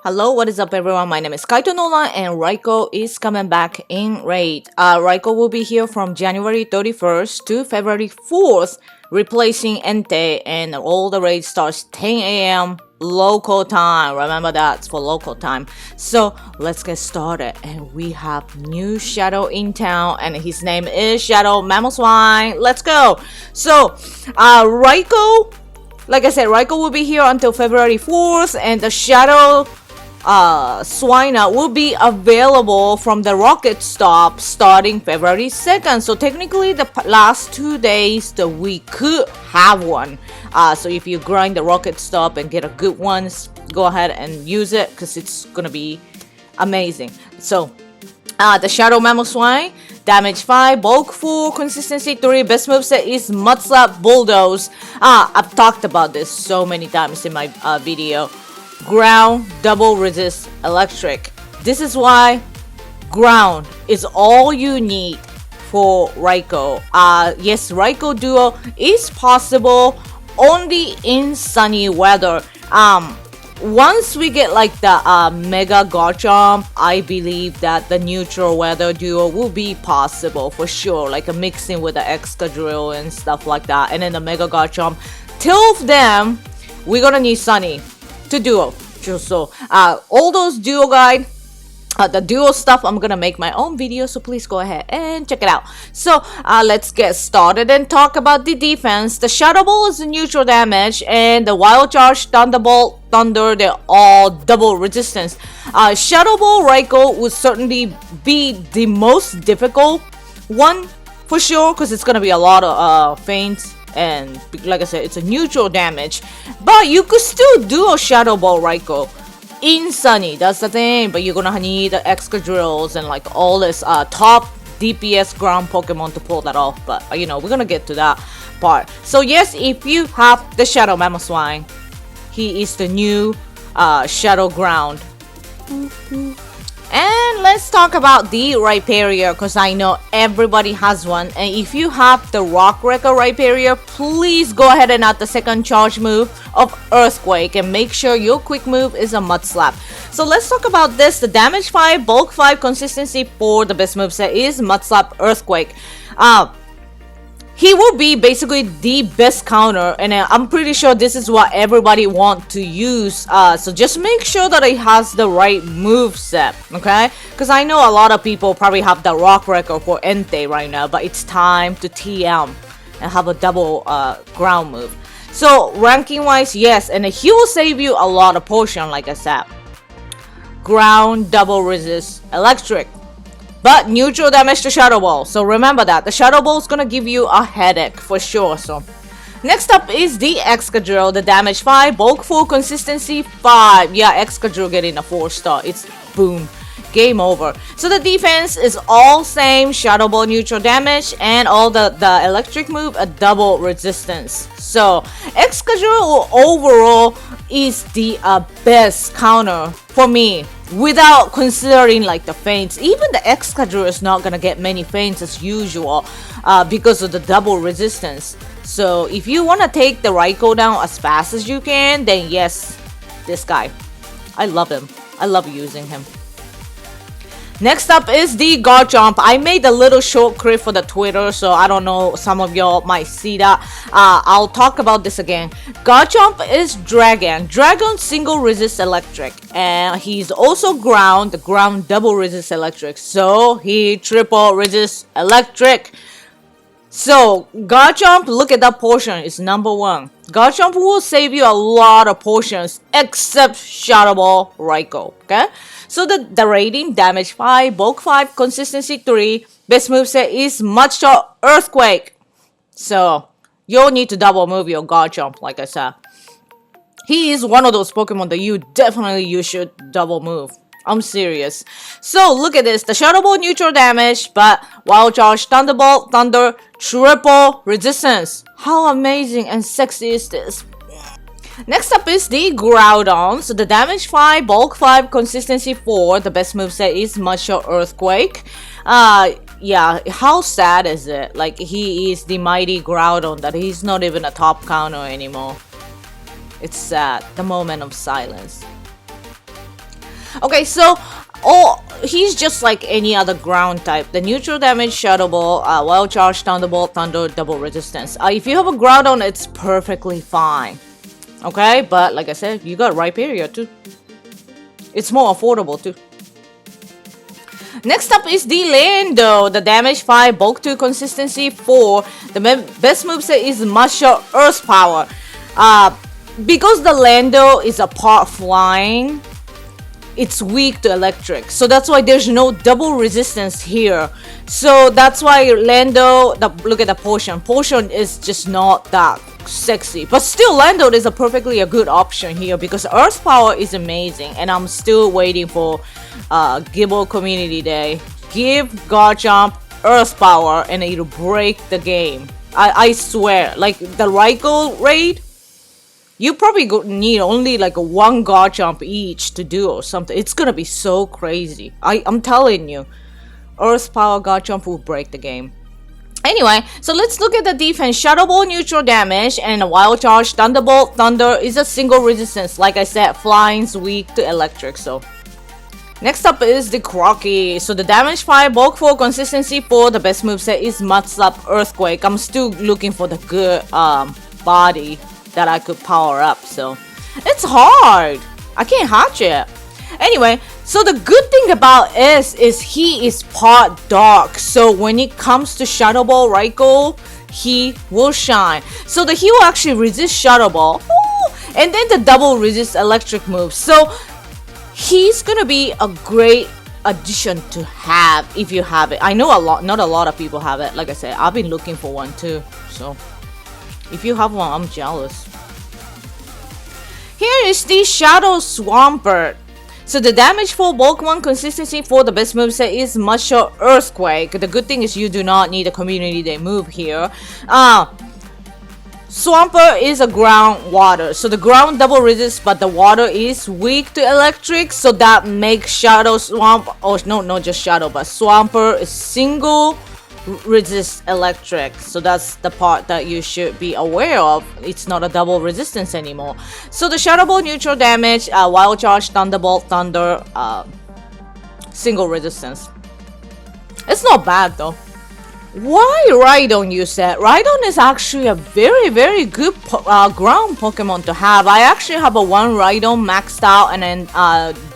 Hello, what is up everyone? My name is KaitoNolan and Raikou is coming back in Raid. Raikou will be here from January 31st to February 4th, replacing Entei, and all the raid starts 10 a.m. local time. Remember that's for local time. So let's get started. And we have new Shadow in town and his name is Shadow Mamoswine. Let's go. So Raikou, like I said, Raikou will be here until February 4th, and the Shadow Swina will be available from the rocket stop starting February 2nd. So technically the last 2 days that we could have one. So if you grind the rocket stop and get a good one, go ahead and use it because it's gonna be amazing. So the Shadow Mamoswine, damage 5, bulk 4, consistency 3, best moveset is Mudslap Bulldoze. I've talked about this so many times in my video. Ground, double resist, electric. This is why ground is all you need for Raikou. Yes, Raikou Duo is possible only in sunny weather. Once we get like the Mega Garchomp, I believe that the neutral weather duo will be possible for sure, like a mixing with the Excadrill and stuff like that, and then the Mega Garchomp. Till then, we're gonna need sunny to duo. So all those duo guide, the duo stuff, I'm gonna make my own video, so please go ahead and check it out. So let's get started and talk about the defense. The Shadow Ball is neutral damage, and the Wild Charge, Thunderbolt, Thunder, they're all double resistance. Shadow Ball Raikou would certainly be the most difficult one for sure, because it's gonna be a lot of feints. And like I said, it's a neutral damage, but you could still do a Shadow Ball Raikou in sunny. That's the thing, but you're gonna need the Excadrills and like all this top DPS ground Pokemon to pull that off. But you know, we're gonna get to that part. So yes, if you have the Shadow Mamoswine, he is the new Shadow Ground. And let's talk about the Rhyperior, because I know everybody has one. And if you have the Rock Wrecker Rhyperior, please go ahead and add the second charge move of Earthquake, and make sure your quick move is a Mud Slap. So let's talk about this. The damage 5, bulk 5, consistency 4, the best moveset is Mud Slap Earthquake. He will be basically the best counter, and I'm pretty sure this is what everybody wants to use. So just make sure that it has the right move set, okay? Because I know a lot of people probably have the Rock Wrecker for Entei right now, but it's time to TM and have a double ground move. So ranking wise, yes, and he will save you a lot of potion, like I said. Ground, double resist, electric. But neutral damage to Shadow Ball. So remember that. The Shadow Ball is gonna give you a headache for sure. So next up is the Excadrill. The damage 5, bulk 4, consistency 5. Yeah, Excadrill getting a 4-star. It's boom. Game over. So the defense is all same. Shadow Ball neutral damage, and all the electric move a double resistance. So Excadrill overall is the best counter for me, without considering like the feints. Even the Excadrill is not gonna get many feints as usual because of the double resistance. So if you want to take the Raikou down as fast as you can, then yes, this guy. I love him. I love using him. Next up is the Garchomp. I made a little short clip for the Twitter, so I don't know, some of y'all might see that. I'll talk about this again. Garchomp is Dragon. Dragon single resist electric, and he's also ground. The ground double resist electric, so he triple resist electric. So Garchomp, look at that portion, is number 1. Garchomp will save you a lot of portions, except Shadow Ball Raikou, okay? So the rating, damage 5, bulk 5, consistency 3, best moveset is Mudshot Earthquake. So you'll need to double move your Garchomp, like I said. He is one of those Pokemon that you should double move. I'm serious. So look at this. The Shadow Ball neutral damage, but Wild Charge, Thunderbolt, Thunder, triple resistance. How amazing and sexy is this? Next up is the Groudon. So the damage 5, bulk 5, consistency 4. The best moveset is Mudshot Earthquake. Yeah, how sad is it? Like, he is the mighty Groudon that he's not even a top counter anymore. It's sad. The moment of silence. Okay, so he's just like any other ground type. The neutral damage, Shadow Ball, Wild Charge, Thunderbolt, Thunder, double resistance. If you have a Groudon, it's perfectly fine. Okay, but like I said, you got Rhyperior too. It's more affordable too. Next up is the Lando. The damage 5, bulk 2, consistency 4. The best moveset is Musha Earth Power. Because the Lando is a part flying, it's weak to electric. So that's why there's no double resistance here. So that's why Lando, look at the potion. Potion is just not that sexy. But still, Lando is a good option here because Earth Power is amazing. And I'm still waiting for Gibble Community Day. Give Garchomp Earth Power and it'll break the game. I swear. Like the Raikou raid, you probably need only like one Garchomp each to do or something. It's gonna be so crazy. I'm telling you. Earth Power Garchomp will break the game. Anyway, so let's look at the defense. Shadow Ball neutral damage and a Wild Charge. Thunderbolt Thunder is a single resistance. Like I said, flying's weak to electric. So next up is the Crocky. So the damage 5, bulk 4, consistency 4. The best moveset is Mud Slap Earthquake. I'm still looking for the good body that I could power up. So it's hard. I can't hatch it. Anyway, so the good thing about S is he is part dark. So when it comes to Shadow Ball Raikou, he will shine. So he will actually resist Shadow Ball. Ooh, and then the double resist electric move. So he's gonna be a great addition to have if you have it. I know not a lot of people have it. Like I said, I've been looking for one too. So if you have one, I'm jealous. Here is the Shadow Swampert. So the damage 4, bulk 1, consistency 4. The best moveset is Musha Earthquake. The good thing is you do not need a Community Day move here. Swampert is a ground water. So the ground double resists, but the water is weak to electric. So that makes Shadow Swamp, oh no, not just Shadow, but Swampert is single resist electric. So that's the part that you should be aware of. It's not a double resistance anymore. So the Shadow Ball neutral damage, Wild Charge, Thunderbolt, Thunder, single resistance. It's not bad though. Why Rydon, you said? Rydon is actually a very good ground Pokemon to have. I actually have a one Rydon maxed out and then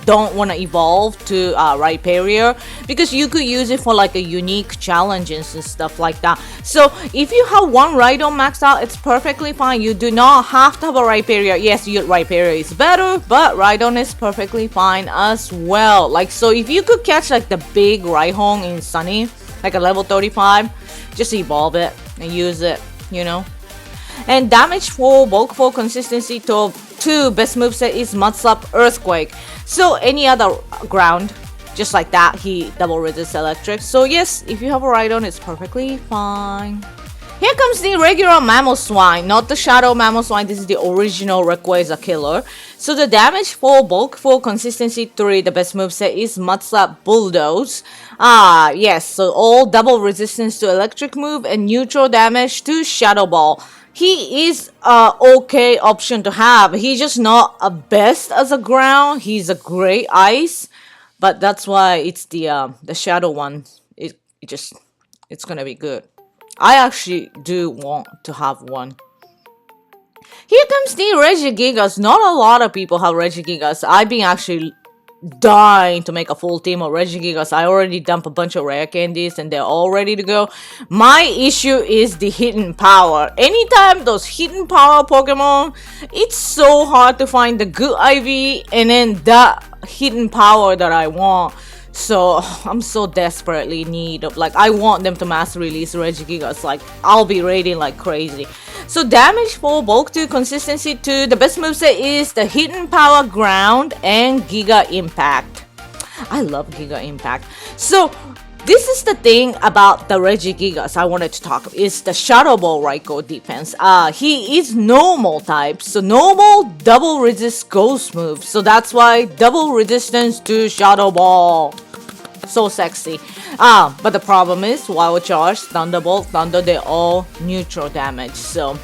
don't want to evolve to Rhyperior because you could use it for like a unique challenges and stuff like that. So if you have one Rydon maxed out, it's perfectly fine. You do not have to have a Rhyperior. Yes, Rhyperior is better, but Rydon is perfectly fine as well. Like, so if you could catch like the big Rhyhorn in Sunny, like a level 35, just evolve it and use it, you know. And damage 4, bulk 4, consistency 2, best moveset is Mud Slap Earthquake. So any other ground, just like that, he double resists electric. So yes, if you have a Rydon, it's perfectly fine. Here comes the regular Mamoswine, not the Shadow Mamoswine. This is the original Rayquaza killer. So the damage 4, bulk 4, consistency 3. The best moveset is Mud Slap Bulldoze. Yes, so all double resistance to electric move and neutral damage to Shadow Ball. He is a okay option to have. He's just not a best as a ground. He's a great ice, but that's why it's the Shadow one. It's gonna be good. I actually do want to have one. Here comes the Regigigas. Not a lot of people have Regigigas. I've been actually dying to make a full team of Regigigas. I already dumped a bunch of rare candies and they're all ready to go. My issue is the hidden power. Anytime those hidden power Pokemon, it's so hard to find the good IV and then that hidden power that I want. So I'm so desperately in need of, like, I want them to mass release Regigigas. Like, I'll be raiding like crazy. So damage 4, bulk 2, consistency 2. The best moveset is the Hidden Power Ground and Giga Impact. I love Giga Impact. So this is the thing about the Regigigas I wanted to talk about, is the Shadow Ball Raikou defense. He is normal type, so normal double resist ghost move. So that's why double resistance to Shadow Ball. So sexy. But the problem is Wild Charge, Thunderbolt, Thunder, they're all neutral damage. So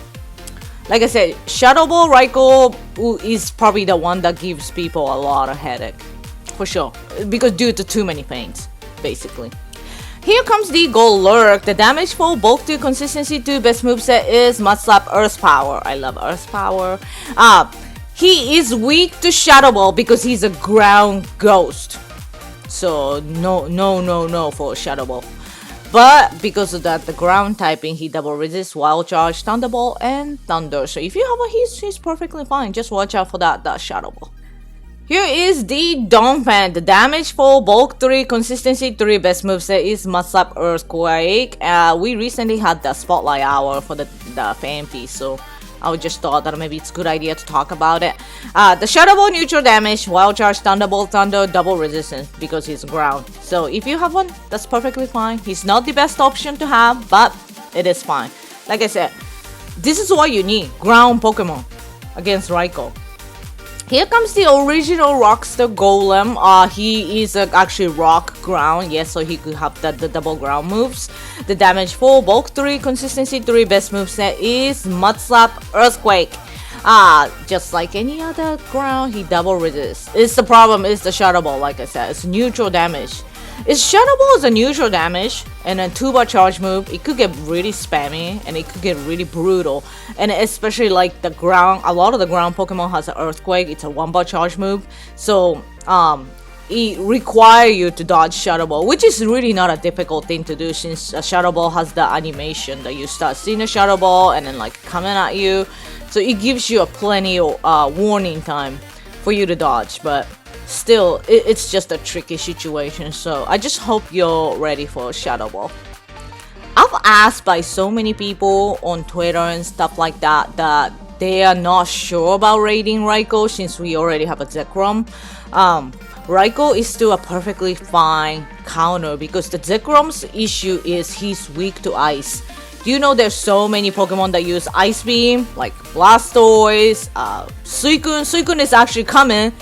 like I said, Shadow Ball Raikou is probably the one that gives people a lot of headache. for sure, because due to too many paints, basically. Here comes the Golem. The damage for bulk 2, consistency 2, best moveset is Mud Slap, Earth Power. I love Earth Power. He is weak to Shadow Ball because he's a ground ghost. So no for Shadow Ball. But because of that, the ground typing, he double resists Wild Charge, Thunderbolt, and Thunder. So if you have a he's perfectly fine. Just watch out for that Shadow Ball. Here is the Donphan. The damage for bulk 3, consistency 3, best moveset is Mud Slap, Earthquake. We recently had the Spotlight Hour for the fan piece, so I just thought that maybe it's a good idea to talk about it. The Shadow Ball neutral damage, Wild Charge, Thunderbolt, Thunder, double resistance because he's ground. So if you have one, that's perfectly fine. He's not the best option to have, but it is fine. Like I said, this is what you need, ground Pokemon against Raikou. Here comes the original Rockster Golem. He is actually rock ground, yes, so he could have the double ground moves. The damage for bulk 3, consistency 3, best moveset is Mud Slap, Earthquake. Just like any other ground, he double resists. It's the problem is the Shadow Ball, like I said, it's neutral damage. If Shadow Ball is a neutral damage and a 2-bar charge move, it could get really spammy and it could get really brutal. And especially like the ground, a lot of the ground Pokemon has an Earthquake, it's a 1-bar charge move. So it requires you to dodge Shadow Ball, which is really not a difficult thing to do since a Shadow Ball has the animation that you start seeing a Shadow Ball and then like coming at you. So it gives you a plenty of warning time for you to dodge, but still, it's just a tricky situation, so I just hope you're ready for Shadow Ball. I've asked by so many people on Twitter and stuff like that that they are not sure about raiding Raikou since we already have a Zekrom. Raikou is still a perfectly fine counter because the Zekrom's issue is he's weak to ice. You know there's so many Pokemon that use Ice Beam, like Blastoise, Suicune. Suicune is actually coming.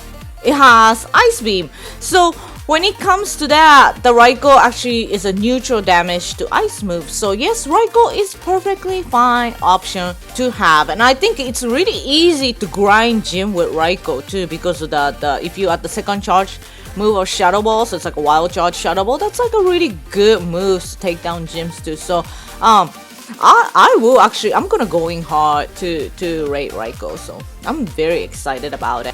It has Ice Beam. So when it comes to that, the Raikou actually is a neutral damage to ice move. So yes, Raikou is perfectly fine option to have. And I think it's really easy to grind gym with Raikou too because of the if you add the second charge move of Shadow Ball, so it's like a Wild Charge Shadow Ball, that's like a really good move to take down gyms too. So I will actually, I'm gonna go in hard to raid Raikou, so I'm very excited about it.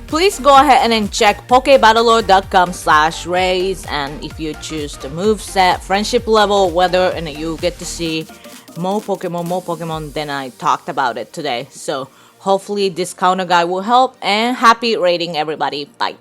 Please go ahead and then check pokebattler.com/raids, and if you choose the moveset, friendship level, weather, and you get to see more Pokemon than I talked about it today. So hopefully this counter guide will help, and happy raiding everybody. Bye.